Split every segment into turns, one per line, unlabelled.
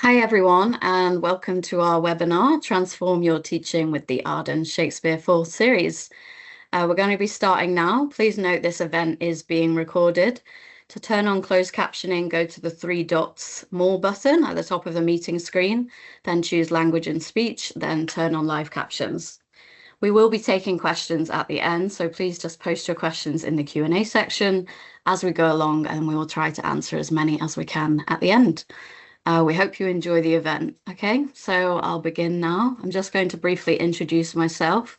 Hi everyone, and welcome to our webinar, Transform Your Teaching with the Arden Shakespeare Full Series. We're going to be starting now. Please note this event is being recorded. To turn on closed captioning, go to the three dots More button at the top of the meeting screen, then choose Language and Speech, then turn on live captions. We will be taking questions at the end, so please just post your questions in the Q&A section as we go along, and we will try to answer as many as we can at the end. We hope you enjoy the event. Okay, so I'll begin now. I'm just going to briefly introduce myself.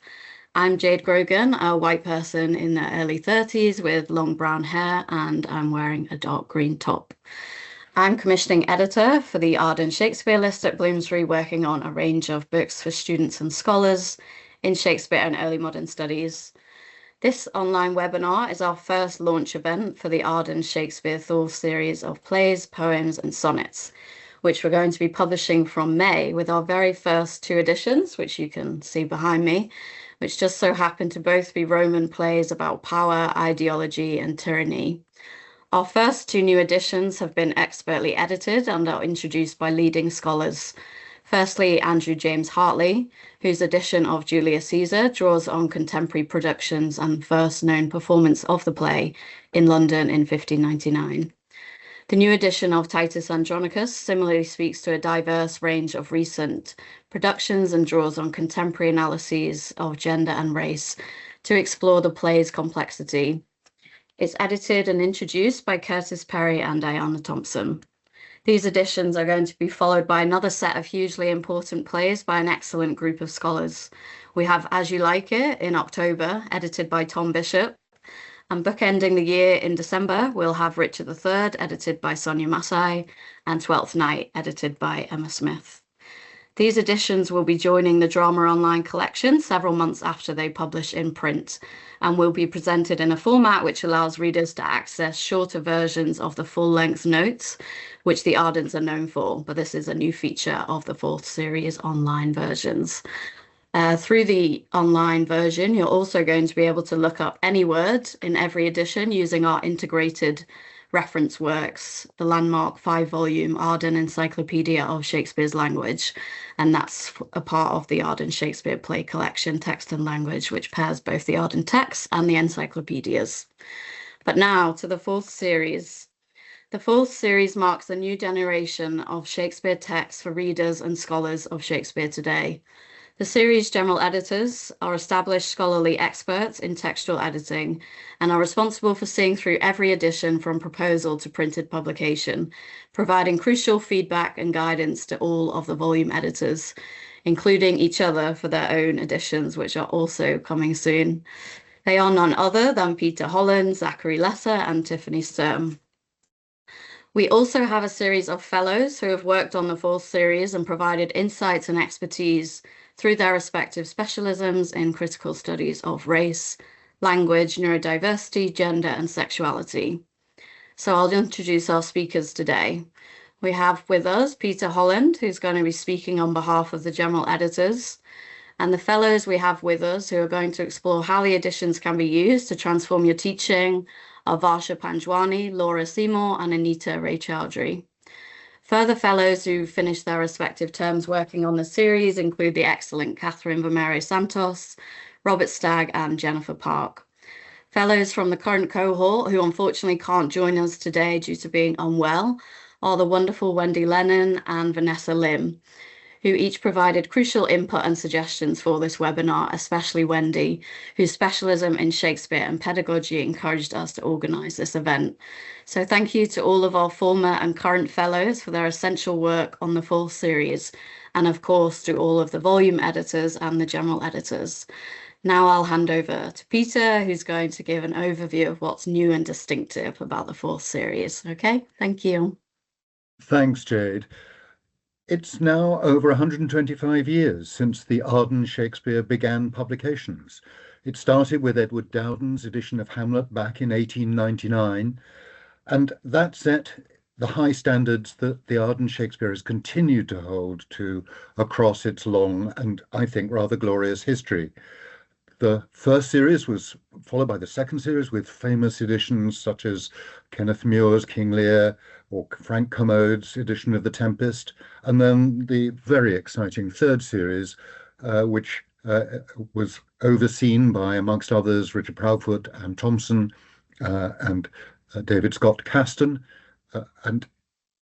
I'm Jade Grogan, a white person in their early 30s with long brown hair, and I'm wearing a dark green top. I'm commissioning editor for the Arden Shakespeare list at Bloomsbury, working on a range of books for students and scholars in Shakespeare and early modern studies. This online webinar is our first launch event for the Arden Shakespeare Full series of plays, poems, and sonnets, which we're going to be publishing from May with our very first two editions, which you can see behind me, which just so happen to both be Roman plays about power, ideology, and tyranny. Our first two new editions have been expertly edited and are introduced by leading scholars. Firstly, Andrew James Hartley, whose edition of Julius Caesar draws on contemporary productions and first known performance of the play in London in 1599. The new edition of Titus Andronicus similarly speaks to a diverse range of recent productions and draws on contemporary analyses of gender and race to explore the play's complexity. It's edited and introduced by Curtis Perry and Diana Thompson. These editions are going to be followed by another set of hugely important plays by an excellent group of scholars. We have As You Like It in October, edited by Tom Bishop, and bookending the year in December, we'll have Richard III, edited by Sonia Masai, and Twelfth Night, edited by Emma Smith. These editions will be joining the Drama Online collection several months after they publish in print, and will be presented in a format which allows readers to access shorter versions of the full-length notes, which the Ardens are known for, but this is a new feature of the fourth series online versions. Through the online version, you're also going to be able to look up any word in every edition using our integrated reference works, the landmark 5-volume Arden Encyclopedia of Shakespeare's Language, and that's a part of the Arden Shakespeare Play Collection, Text and Language, which pairs both the Arden texts and the encyclopedias. But now to the fourth series. The fourth series marks a new generation of Shakespeare texts for readers and scholars of Shakespeare today. The series' general editors are established scholarly experts in textual editing and are responsible for seeing through every edition from proposal to printed publication, providing crucial feedback and guidance to all of the volume editors, including each other for their own editions, which are also coming soon. They are none other than Peter Holland, Zachary Lesser, and Tiffany Sturm. We also have a series of fellows who have worked on the fourth series and provided insights and expertise through their respective specialisms in critical studies of race, language, neurodiversity, gender, and sexuality. So I'll introduce our speakers today. We have with us Peter Holland, who's going to be speaking on behalf of the general editors, and the fellows we have with us who are going to explore how the editions can be used to transform your teaching are Varsha Panjwani, Laura Seymour, and Anita Raychawdhuri. Further fellows who finished their respective terms working on the series include the excellent Catherine Vomero Santos, Robert Stagg, and Jennifer Park. Fellows from the current cohort who unfortunately can't join us today due to being unwell are the wonderful Wendy Lennon and Vanessa Lim, who each provided crucial input and suggestions for this webinar, especially Wendy, whose specialism in Shakespeare and pedagogy encouraged us to organise this event. So thank you to all of our former and current fellows for their essential work on the full series, and of course to all of the volume editors and the general editors. Now I'll hand over to Peter, who's going to give an overview of what's new and distinctive about the fourth series. Okay, thank you.
Thanks, Jade. It's now over 125 years since the Arden Shakespeare began publications. It started with Edward Dowden's edition of Hamlet back in 1899, and that set the high standards that the Arden Shakespeare has continued to hold to across its long and, I think, rather glorious history. The first series was followed by the second series with famous editions such as Kenneth Muir's King Lear, or Frank Commode's edition of The Tempest, and then the very exciting third series, which was overseen by, amongst others, Richard Proudfoot, Anne Thompson, and David Scott Caston, and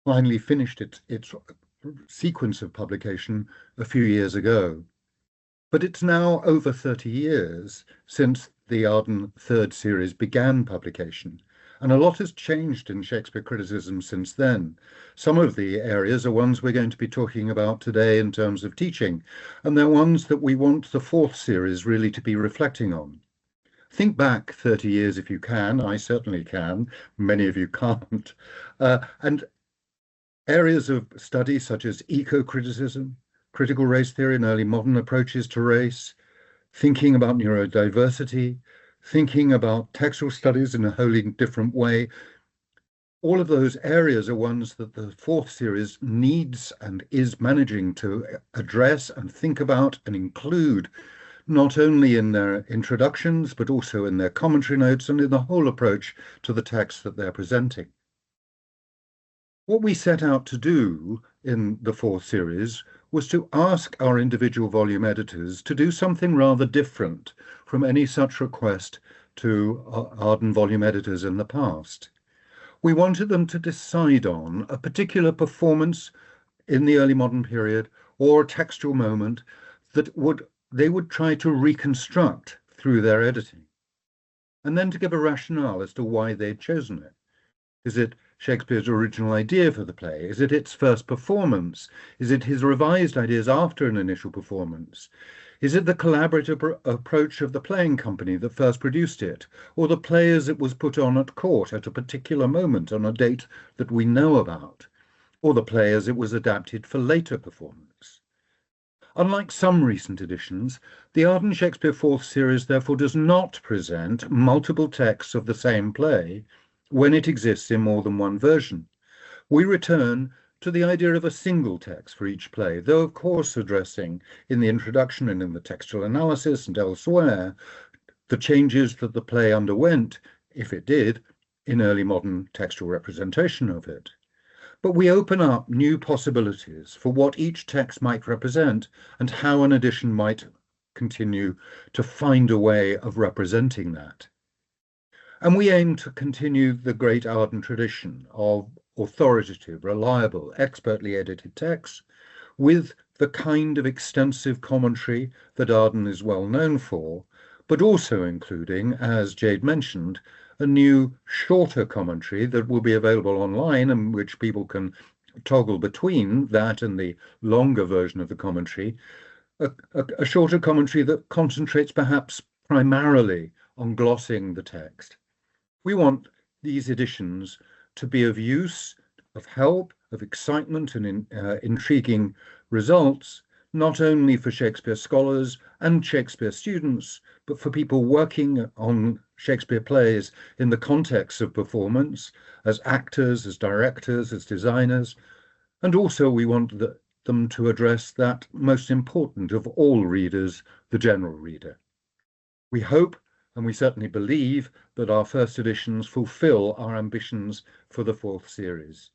finally finished its sequence of publication a few years ago. But it's now over 30 years since the Arden third series began publication, and a lot has changed in Shakespeare criticism since then. Some of the areas are ones we're going to be talking about today in terms of teaching, and they're ones that we want the fourth series really to be reflecting on. Think back 30 years if you can. I certainly can. Many of you can't. And areas of study such as eco-criticism, critical race theory and early modern approaches to race, thinking about neurodiversity, thinking about textual studies in a wholly different way. All of those areas are ones that the fourth series needs and is managing to address and think about and include, not only in their introductions, but also in their commentary notes and in the whole approach to the text that they're presenting. What we set out to do in the fourth series was to ask our individual volume editors to do something rather different from any such request to Arden volume editors in the past. We wanted them to decide on a particular performance in the early modern period or a textual moment that they would try to reconstruct through their editing, and then to give a rationale as to why they'd chosen it. Is it Shakespeare's original idea for the play? Is it its first performance? Is it his revised ideas after an initial performance? Is it the collaborative approach of the playing company that first produced it, or the play as it was put on at court at a particular moment on a date that we know about, or the play as it was adapted for later performance? Unlike some recent editions, the Arden Shakespeare Fourth Series therefore does not present multiple texts of the same play when it exists in more than one version. We return to the idea of a single text for each play, though of course addressing in the introduction and in the textual analysis and elsewhere the changes that the play underwent, if it did, in early modern textual representation of it. But we open up new possibilities for what each text might represent and how an edition might continue to find a way of representing that. And we aim to continue the great Arden tradition of authoritative, reliable, expertly edited texts with the kind of extensive commentary that Arden is well known for, but also including, as Jade mentioned, a new shorter commentary that will be available online and which people can toggle between that and the longer version of the commentary, a shorter commentary that concentrates perhaps primarily on glossing the text. We want these editions to be of use, of help, of excitement and intriguing results, not only for Shakespeare scholars and Shakespeare students, but for people working on Shakespeare plays in the context of performance, as actors, as directors, as designers. And also we want them to address that most important of all readers, the general reader. We hope, and we certainly believe, that our first editions fulfill our ambitions for the fourth series.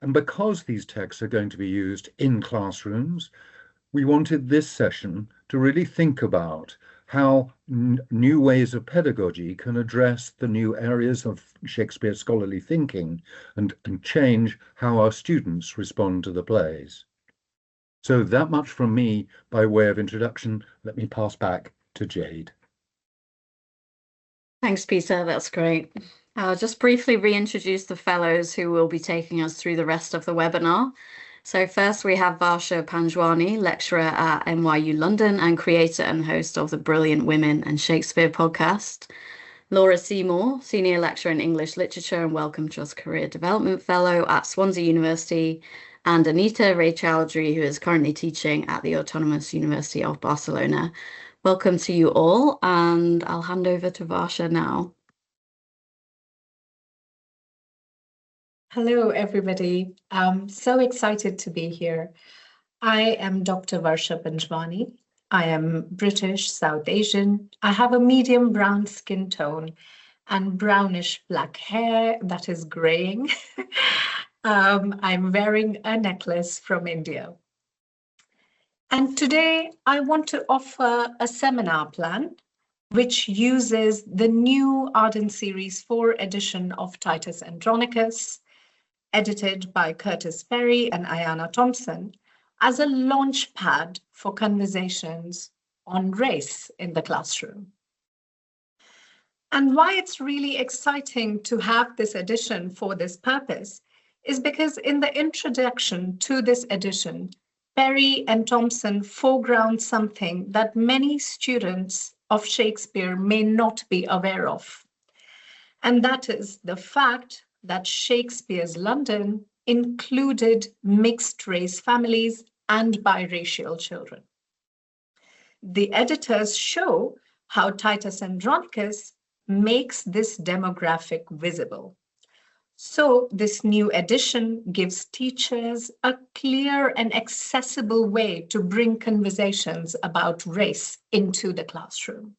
And because these texts are going to be used in classrooms, we wanted this session to really think about how new ways of pedagogy can address the new areas of Shakespeare scholarly thinking and change how our students respond to the plays. So that much from me by way of introduction. Let me pass back to Jade.
Thanks, Peter. That's great. I'll just briefly reintroduce the fellows who will be taking us through the rest of the webinar. So first we have Varsha Panjwani, lecturer at NYU London and creator and host of the Brilliant Women and Shakespeare podcast. Laura Seymour, senior lecturer in English literature and Wellcome Trust Career Development Fellow at Swansea University. And Anita Raychawdhuri, who is currently teaching at the Autonomous University of Barcelona. Welcome to you all, and I'll hand over to Varsha now.
Hello, everybody. I'm so excited to be here. I am Dr. Varsha Panjwani. I am British, South Asian. I have a medium brown skin tone, and brownish black hair that is graying. I'm wearing a necklace from India. And today I want to offer a seminar plan which uses the new Arden Series 4 edition of Titus Andronicus, edited by Curtis Perry and Ayanna Thompson, as a launch pad for conversations on race in the classroom. And why it's really exciting to have this edition for this purpose is because in the introduction to this edition, Perry and Thompson foreground something that many students of Shakespeare may not be aware of. And that is the fact that Shakespeare's London included mixed race families and biracial children. The editors show how Titus Andronicus makes this demographic visible. So this new edition gives teachers a clear and accessible way to bring conversations about race into the classroom.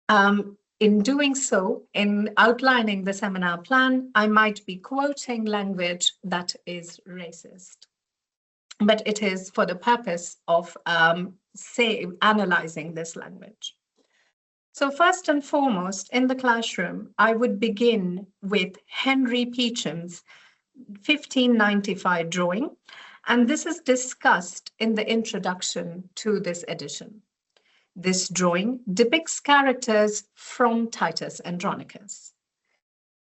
In doing so, in outlining the seminar plan, I might be quoting language that is racist, but it is for the purpose of analyzing this language. So first and foremost, in the classroom, I would begin with Henry Peacham's 1595 drawing, and this is discussed in the introduction to this edition. This drawing depicts characters from Titus Andronicus.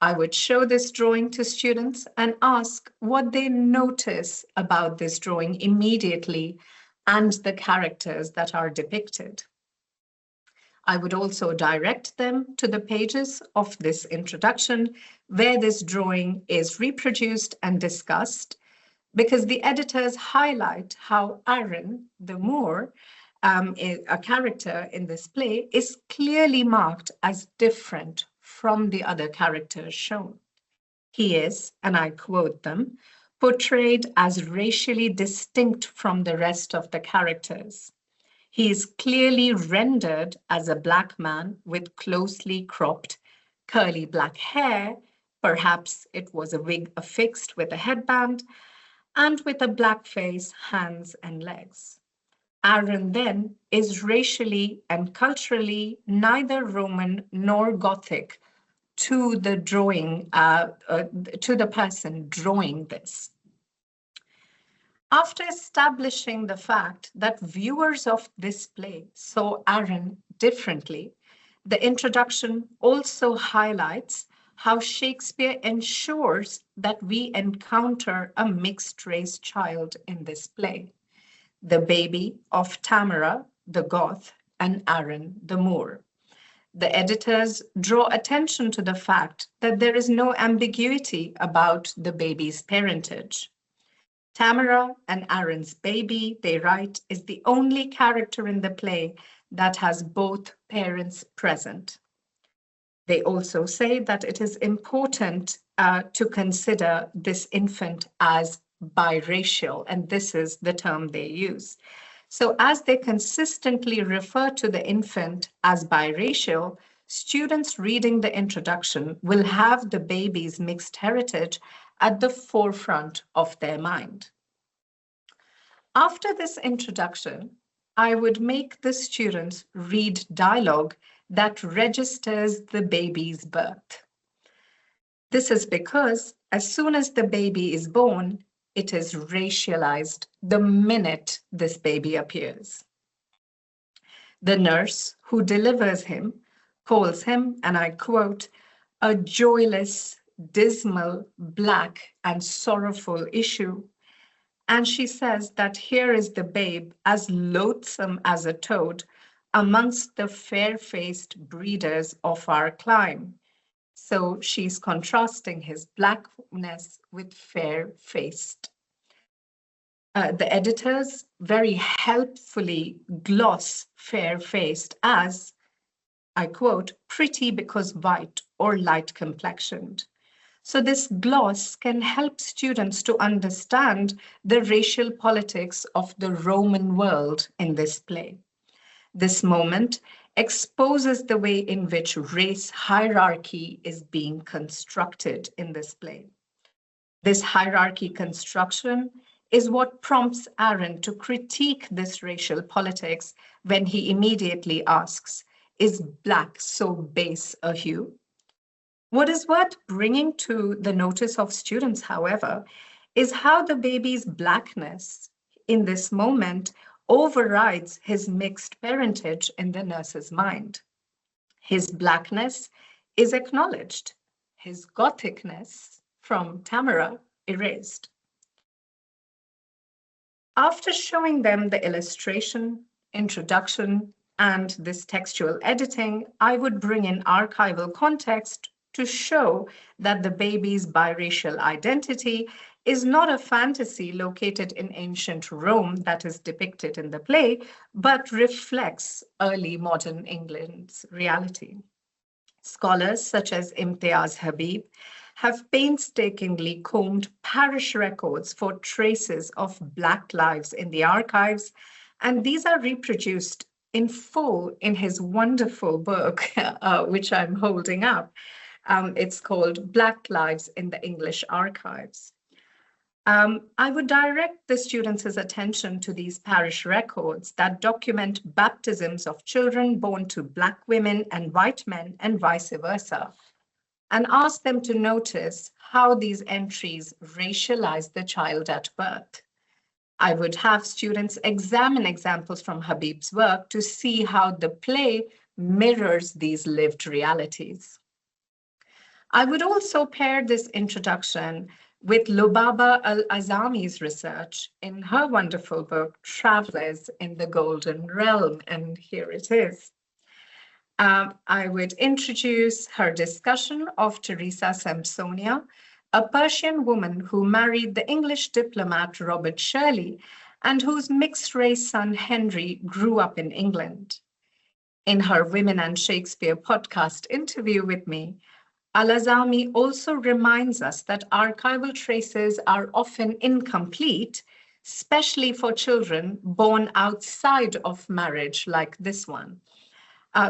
I would show this drawing to students and ask what they notice about this drawing immediately and the characters that are depicted. I would also direct them to the pages of this introduction where this drawing is reproduced and discussed, because the editors highlight how Arden, the Moor, a character in this play, is clearly marked as different from the other characters shown. He is, and I quote them, portrayed as racially distinct from the rest of the characters. He is clearly rendered as a black man with closely cropped, curly black hair. Perhaps it was a wig affixed with a headband, and with a black face, hands, and legs. Arden then is racially and culturally neither Roman nor Gothic to the drawing, to the person drawing this. After establishing the fact that viewers of this play saw Arden differently, the introduction also highlights how Shakespeare ensures that we encounter a mixed-race child in this play, the baby of Tamara, the Goth, and Arden, the Moor. The editors draw attention to the fact that there is no ambiguity about the baby's parentage. Tamara and Arden's baby, they write, is the only character in the play that has both parents present. They also say that it is important to consider this infant as biracial, and this is the term they use. So as they consistently refer to the infant as biracial, students reading the introduction will have the baby's mixed heritage at the forefront of their mind. After this introduction, I would make the students read dialogue that registers the baby's birth. This is because as soon as the baby is born, it is racialized the minute this baby appears. The nurse who delivers him calls him, and I quote, a joyless, dismal, black, and sorrowful issue. And she says that here is the babe as loathsome as a toad amongst the fair-faced breeders of our clime. So she's contrasting his blackness with fair-faced. The editors very helpfully gloss fair-faced as, I quote, pretty because white or light complexioned. So this gloss can help students to understand the racial politics of the Roman world in this play. This moment exposes the way in which race hierarchy is being constructed in this play. This hierarchy construction is what prompts Arden to critique this racial politics when he immediately asks, "Is black so base a hue?" What is worth bringing to the notice of students, however, is how the baby's blackness in this moment overrides his mixed parentage in the nurse's mind. His blackness is acknowledged, his Gothicness from Tamara erased. After showing them the illustration, introduction, and this textual editing, I would bring in archival context to show that the baby's biracial identity is not a fantasy located in ancient Rome that is depicted in the play, but reflects early modern England's reality. Scholars such as Imtiaz Habib have painstakingly combed parish records for traces of Black lives in the archives, and these are reproduced in full in his wonderful book, which I'm holding up. It's called Black Lives in the English Archives. I would direct the students' attention to these parish records that document baptisms of children born to Black women and white men and vice versa, and ask them to notice how these entries racialize the child at birth. I would have students examine examples from Habib's work to see how the play mirrors these lived realities. I would also pair this introduction with Lubaba Al-Azami's research in her wonderful book, Travelers in the Golden Realm, and here it is. I would introduce her discussion of Teresa Sampsonia, a Persian woman who married the English diplomat Robert Shirley and whose mixed-race son Henry grew up in England. In her Women and Shakespeare podcast interview with me, Al-Azami also reminds us that archival traces are often incomplete, especially for children born outside of marriage like this one.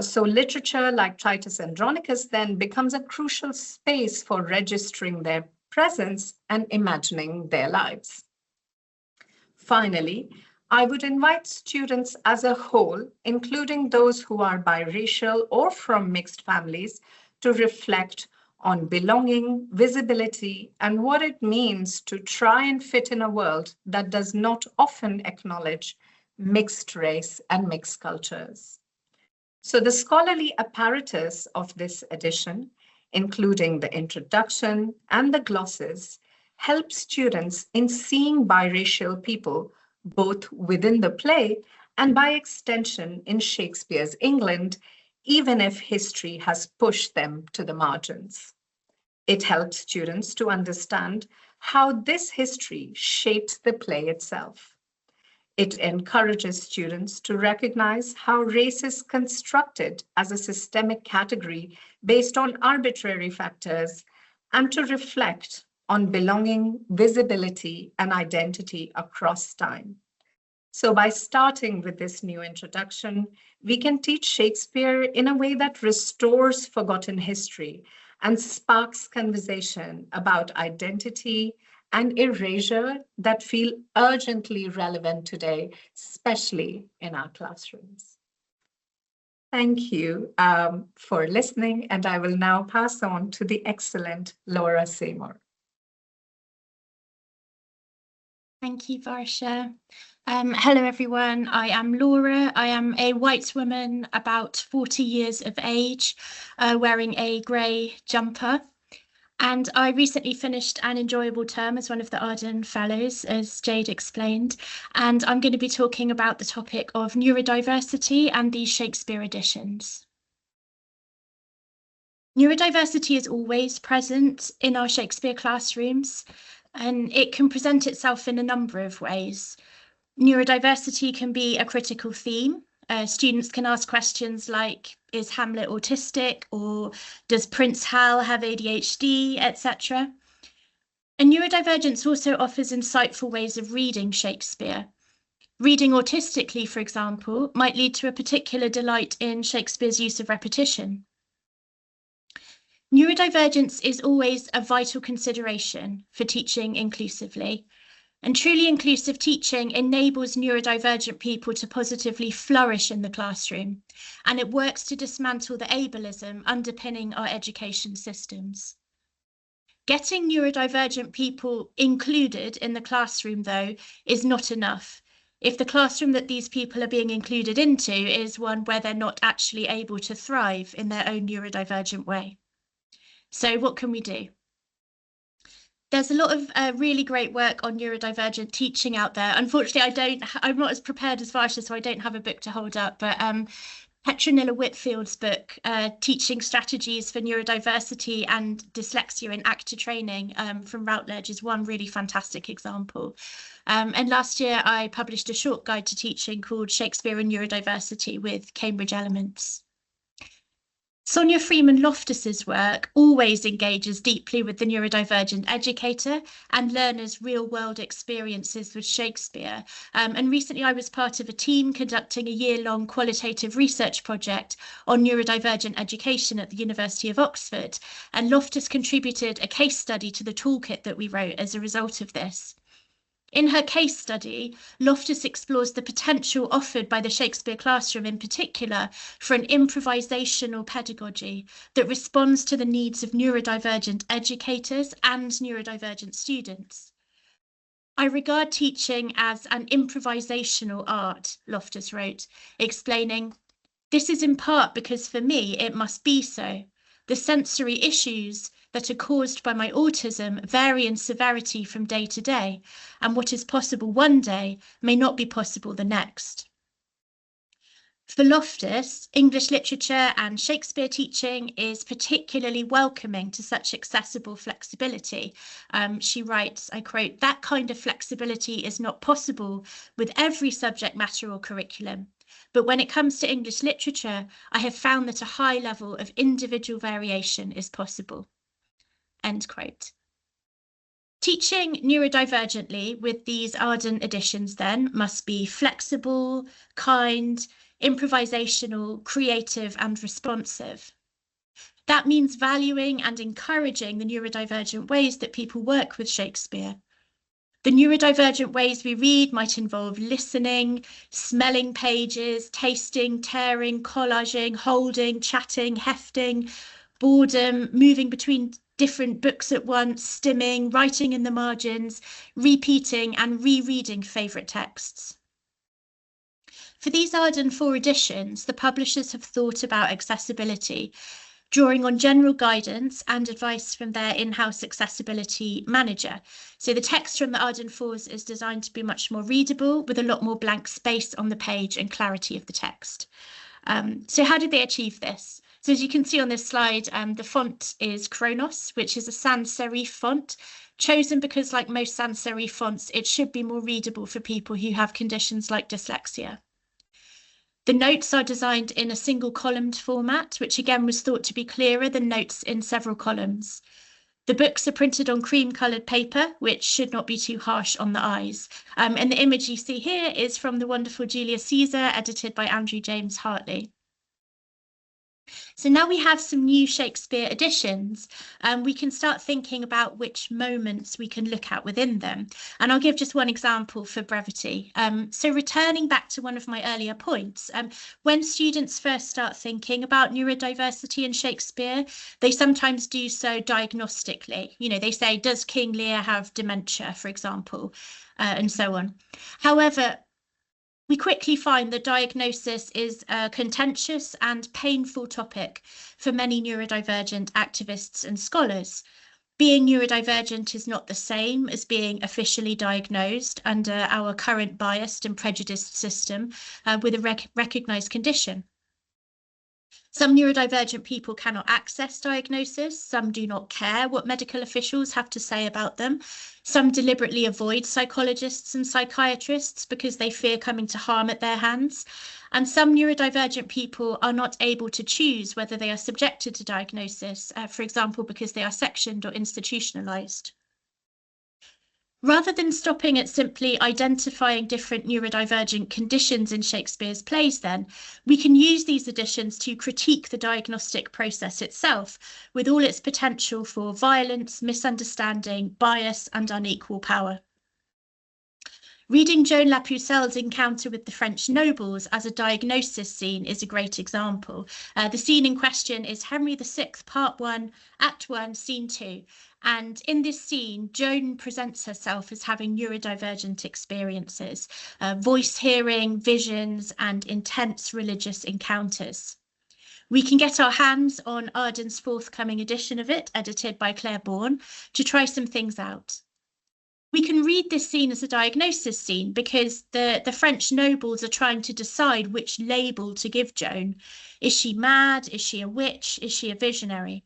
So literature like Titus Andronicus then becomes a crucial space for registering their presence and imagining their lives. Finally, I would invite students as a whole, including those who are biracial or from mixed families, to reflect on belonging, visibility, and what it means to try and fit in a world that does not often acknowledge mixed race and mixed cultures. So the scholarly apparatus of this edition, including the introduction and the glosses, helps students in seeing biracial people both within the play and by extension in Shakespeare's England, even if history has pushed them to the margins. It helps students to understand how this history shaped the play itself. It encourages students to recognize how race is constructed as a systemic category based on arbitrary factors and to reflect on belonging, visibility, and identity across time. So by starting with this new introduction, we can teach Shakespeare in a way that restores forgotten history and sparks conversation about identity and erasure that feel urgently relevant today, especially in our classrooms. Thank you for listening, and I will now pass on to the excellent Laura Seymour.
Thank you, Varsha. Hello, everyone. I am Laura. I am a white woman about 40 years of age, wearing a grey jumper. And I recently finished an enjoyable term as one of the Arden Fellows, as Jade explained. And I'm going to be talking about the topic of neurodiversity and the Shakespeare editions. Neurodiversity is always present in our Shakespeare classrooms, and it can present itself in a number of ways. Neurodiversity can be a critical theme. Students can ask questions like, is Hamlet autistic, or does Prince Hal have ADHD, etc. And neurodivergence also offers insightful ways of reading Shakespeare. Reading autistically, for example, might lead to a particular delight in Shakespeare's use of repetition. Neurodivergence is always a vital consideration for teaching inclusively, and truly inclusive teaching enables neurodivergent people to positively flourish in the classroom, and it works to dismantle the ableism underpinning our education systems. Getting neurodivergent people included in the classroom, though, is not enough if the classroom that these people are being included into is one where they're not actually able to thrive in their own neurodivergent way. So what can we do? There's a lot of really great work on neurodivergent teaching out there. Unfortunately, I'm not as prepared as Varsha, so I don't have a book to hold up, but Petronilla Whitfield's book, Teaching Strategies for Neurodiversity and Dyslexia in Actor Training from Routledge, is one really fantastic example. And last year, I published a short guide to teaching called Shakespeare and Neurodiversity with Cambridge Elements. Sonia Freeman-Loftus's work always engages deeply with the neurodivergent educator and learners' real-world experiences with Shakespeare. And recently I was part of a team conducting a year-long qualitative research project on neurodivergent education at the University of Oxford, and Loftus contributed a case study to the toolkit that we wrote as a result of this. In her case study, Loftus explores the potential offered by the Shakespeare classroom in particular for an improvisational pedagogy that responds to the needs of neurodivergent educators and neurodivergent students. I regard teaching as an improvisational art, Loftus wrote, explaining, "This is in part because for me it must be so. The sensory issues that are caused by my autism vary in severity from day to day, and what is possible one day may not be possible the next." For Loftus, English literature and Shakespeare teaching is particularly welcoming to such accessible flexibility. She writes, I quote, "That kind of flexibility is not possible with every subject matter or curriculum. But when it comes to English literature, I have found that a high level of individual variation is possible." End quote. Teaching neurodivergently with these Arden editions then must be flexible, kind, improvisational, creative, and responsive. That means valuing and encouraging the neurodivergent ways that people work with Shakespeare. The neurodivergent ways we read might involve listening, smelling pages, tasting, tearing, collaging, holding, chatting, hefting, boredom, moving between different books at once, stimming, writing in the margins, repeating and rereading favourite texts. For these Arden 4 editions, the publishers have thought about accessibility, drawing on general guidance and advice from their in-house accessibility manager. So the text from the Arden 4s is designed to be much more readable, with a lot more blank space on the page and clarity of the text. So how did they achieve this? So as you can see on this slide, the font is Kronos, which is a sans serif font, chosen because, like most sans serif fonts, it should be more readable for people who have conditions like dyslexia. The notes are designed in a single columned format, which again was thought to be clearer than notes in several columns. The books are printed on cream-coloured paper, which should not be too harsh on the eyes. And the image you see here is from the wonderful Julius Caesar, edited by Andrew James Hartley. So now we have some new Shakespeare editions, we can start thinking about which moments we can look at within them. And I'll give just one example for brevity. So returning back to one of my earlier points, when students first start thinking about neurodiversity in Shakespeare, they sometimes do so diagnostically. You know, they say, does King Lear have dementia, for example, and so on. However, we quickly find that diagnosis is a contentious and painful topic for many neurodivergent activists and scholars. Being neurodivergent is not the same as being officially diagnosed under our current biased and prejudiced system with a recognised condition. Some neurodivergent people cannot access diagnosis. Some do not care what medical officials have to say about them. Some deliberately avoid psychologists and psychiatrists because they fear coming to harm at their hands. And some neurodivergent people are not able to choose whether they are subjected to diagnosis, for example, because they are sectioned or institutionalised. Rather than stopping at simply identifying different neurodivergent conditions in Shakespeare's plays, then, we can use these additions to critique the diagnostic process itself, with all its potential for violence, misunderstanding, bias, and unequal power. Reading Joan La Pucelle's encounter with the French nobles as a diagnosis scene is a great example. The scene in question is Henry VI, Part 1, Act 1, Scene 2. And in this scene, Joan presents herself as having neurodivergent experiences, voice hearing, visions, and intense religious encounters. We can get our hands on Arden's forthcoming edition of it, edited by Claire Bourne, to try some things out. We can read this scene as a diagnosis scene because the French nobles are trying to decide which label to give Joan. Is she mad? Is she a witch? Is she a visionary?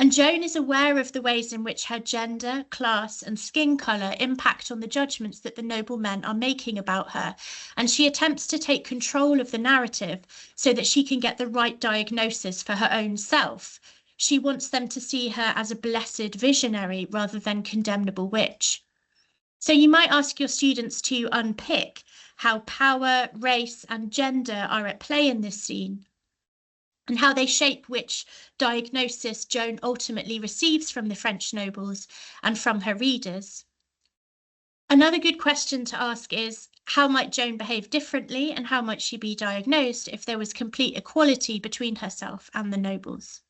And Joan is aware of the ways in which her gender, class, and skin colour impact on the judgments that the noblemen are making about her. And she attempts to take control of the narrative so that she can get the right diagnosis for her own self. She wants them to see her as a blessed visionary rather than condemnable witch. So you might ask your students to unpick how power, race, and gender are at play in this scene, and how they shape which diagnosis Joan ultimately receives from the French nobles and from her readers. Another good question to ask is, how might Joan behave differently and how might she be diagnosed if there was complete equality between herself and the nobles?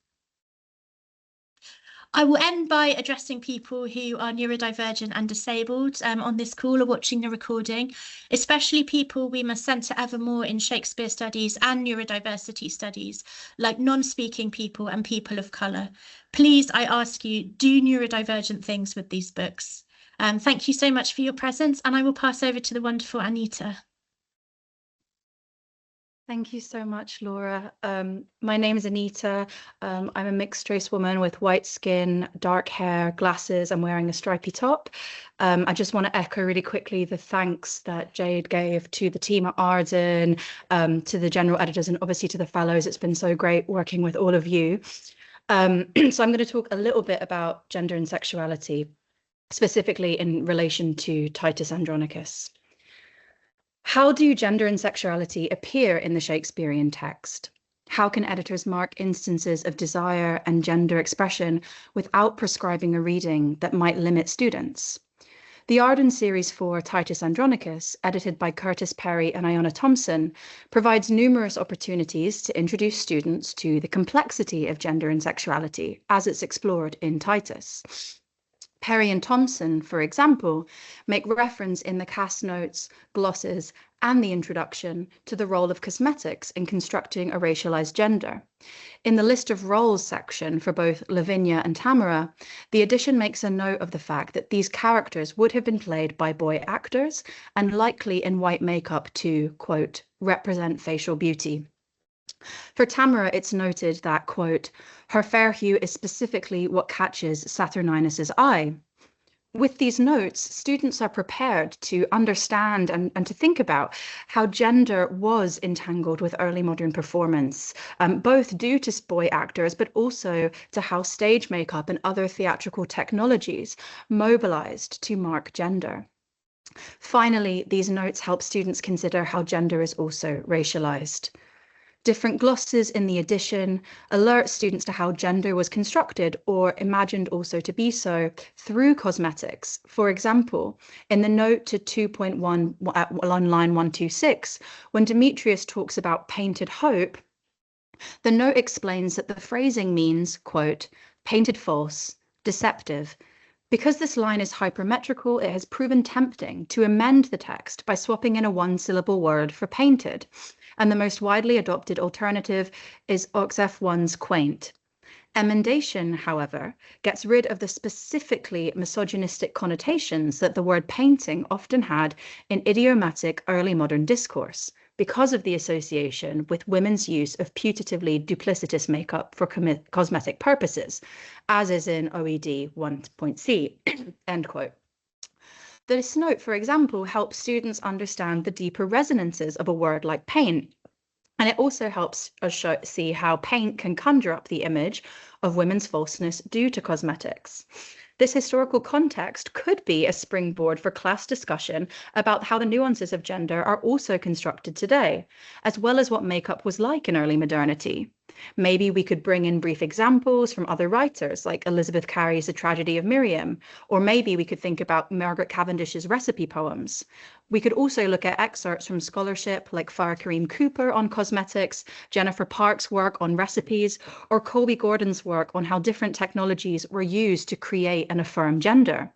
I will end by addressing people who are neurodivergent and disabled on this call or watching the recording, especially people we must centre ever more in Shakespeare studies and neurodiversity studies, like non-speaking people and people of colour. Please, I ask you, do neurodivergent things with these books. Thank you so much for your presence, and I will pass over to the wonderful Anita.
Thank you so much, Laura. My name is Anita. I'm a mixed race woman with white skin, dark hair, glasses. I'm wearing a stripy top. I just want to echo really quickly the thanks that Jade gave to the team at Arden, to the general editors, and obviously to the fellows. It's been so great working with all of you. So I'm going to talk a little bit about gender and sexuality, specifically in relation to Titus Andronicus. How do gender and sexuality appear in the Shakespearean text? How can editors mark instances of desire and gender expression without prescribing a reading that might limit students? The Arden series for Titus Andronicus, edited by Curtis Perry and Iona Thompson, provides numerous opportunities to introduce students to the complexity of gender and sexuality as it's explored in Titus. Perry and Thompson, for example, make reference in the cast notes, glosses, and the introduction to the role of cosmetics in constructing a racialized gender. In the list of roles section for both Lavinia and Tamara, the edition makes a note of the fact that these characters would have been played by boy actors and likely in white makeup to, quote, represent facial beauty. For Tamara, it's noted that, quote, her fair hue is specifically what catches Saturninus's eye. With these notes, students are prepared to understand and to think about how gender was entangled with early modern performance, both due to boy actors, but also to how stage makeup and other theatrical technologies mobilized to mark gender. Finally, these notes help students consider how gender is also racialized. Different glosses in the edition alert students to how gender was constructed or imagined also to be so through cosmetics. For example, in the note to 2.1 on line 126, when Demetrius talks about painted hope, the note explains that the phrasing means, quote, painted false, deceptive. Because this line is hypermetrical, it has proven tempting to amend the text by swapping in a one-syllable word for painted. And the most widely adopted alternative is Oxf1's quaint. Emendation, however, gets rid of the specifically misogynistic connotations that the word painting often had in idiomatic early modern discourse because of the association with women's use of putatively duplicitous makeup for cosmetic purposes, as is in OED 1.c, end quote. This note, for example, helps students understand the deeper resonances of a word like paint. And it also helps us see how paint can conjure up the image of women's falseness due to cosmetics. This historical context could be a springboard for class discussion about how the nuances of gender are also constructed today, as well as what makeup was like in early modernity. Maybe we could bring in brief examples from other writers like Elizabeth Carey's The Tragedy of Miriam, or maybe we could think about Margaret Cavendish's recipe poems. We could also look at excerpts from scholarship like Farah Kareem Cooper on cosmetics, Jennifer Park's work on recipes, or Colby Gordon's work on how different technologies were used to create and affirm gender.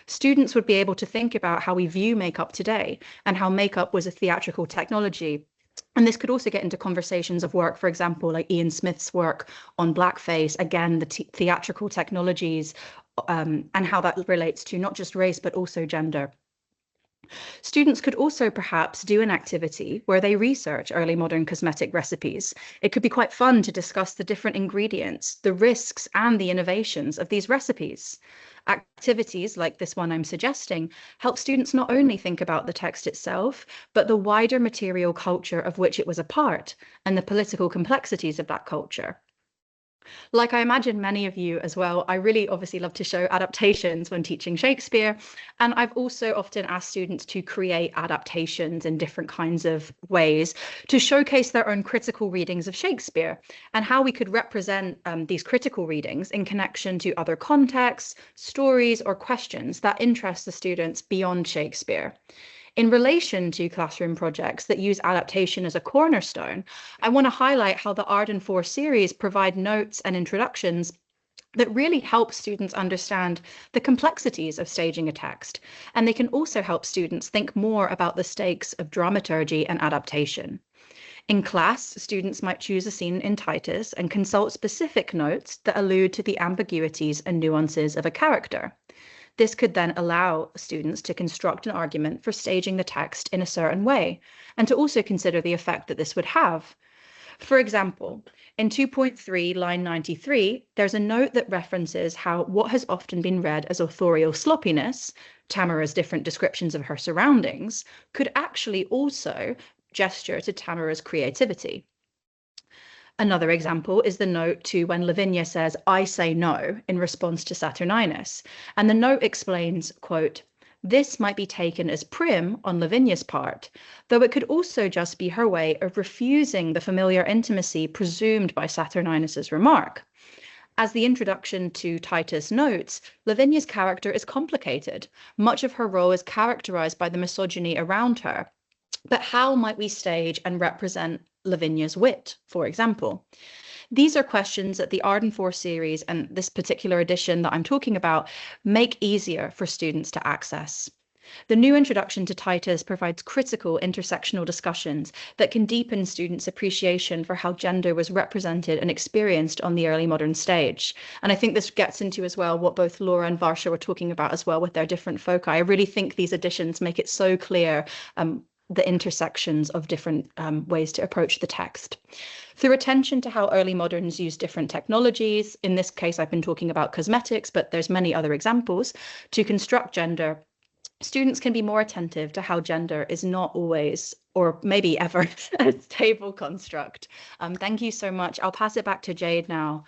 Students would be able to think about how we view makeup today and how makeup was a theatrical technology. And this could also get into conversations of work, for example, like Ian Smith's work on blackface, again, the theatrical technologies, and how that relates to not just race, but also gender. Students could also perhaps do an activity where they research early modern cosmetic recipes. It could be quite fun to discuss the different ingredients, the risks and the innovations of these recipes. Activities like this one I'm suggesting help students not only think about the text itself, but the wider material culture of which it was a part and the political complexities of that culture. Like I imagine many of you as well, I really obviously love to show adaptations when teaching Shakespeare. And I've also often asked students to create adaptations in different kinds of ways to showcase their own critical readings of Shakespeare and how we could represent these critical readings in connection to other contexts, stories, or questions that interest the students beyond Shakespeare. In relation to classroom projects that use adaptation as a cornerstone, I want to highlight how the Arden 4 series provide notes and introductions that really help students understand the complexities of staging a text. And they can also help students think more about the stakes of dramaturgy and adaptation. In class, students might choose a scene in Titus and consult specific notes that allude to the ambiguities and nuances of a character. This could then allow students to construct an argument for staging the text in a certain way, and to also consider the effect that this would have. For example, in 2.3, line 93, there's a note that references how what has often been read as authorial sloppiness, Tamara's different descriptions of her surroundings, could actually also gesture to Tamara's creativity. Another example is the note to when Lavinia says, "I say no," in response to Saturninus. And the note explains, quote, "This might be taken as prim on Lavinia's part, though it could also just be her way of refusing the familiar intimacy presumed by Saturninus's remark." As the introduction to Titus notes, Lavinia's character is complicated. Much of her role is characterized by the misogyny around her. But how might we stage and represent Lavinia's wit, for example? These are questions that the Arden 4 series and this particular edition that I'm talking about make easier for students to access. The new introduction to Titus provides critical intersectional discussions that can deepen students' appreciation for how gender was represented and experienced on the early modern stage. And I think this gets into as well what both Laura and Varsha were talking about as well with their different foci. I really think these editions make it so clear the intersections of different ways to approach the text. Through attention to how early moderns use different technologies, in this case I've been talking about cosmetics, but there's many other examples, to construct gender, students can be more attentive to how gender is not always, or maybe ever, a stable construct. Thank you so much. I'll pass it back to Jade now.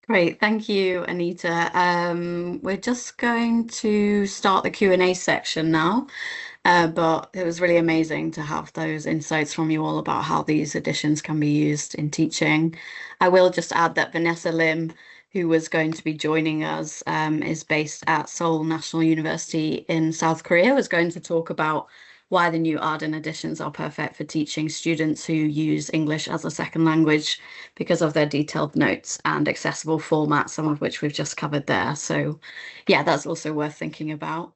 Great, thank you, Anita. We're just going to start the Q&A section now, but it was really amazing to have those insights from you all about how these editions can be used in teaching. I will just add that Vanessa Lim, who was going to be joining us, is based at Seoul National University in South Korea, was going to talk about why the new Arden editions are perfect for teaching students who use English as a second language because of their detailed notes and accessible format, some of which we've just covered there. So yeah, that's also worth thinking about.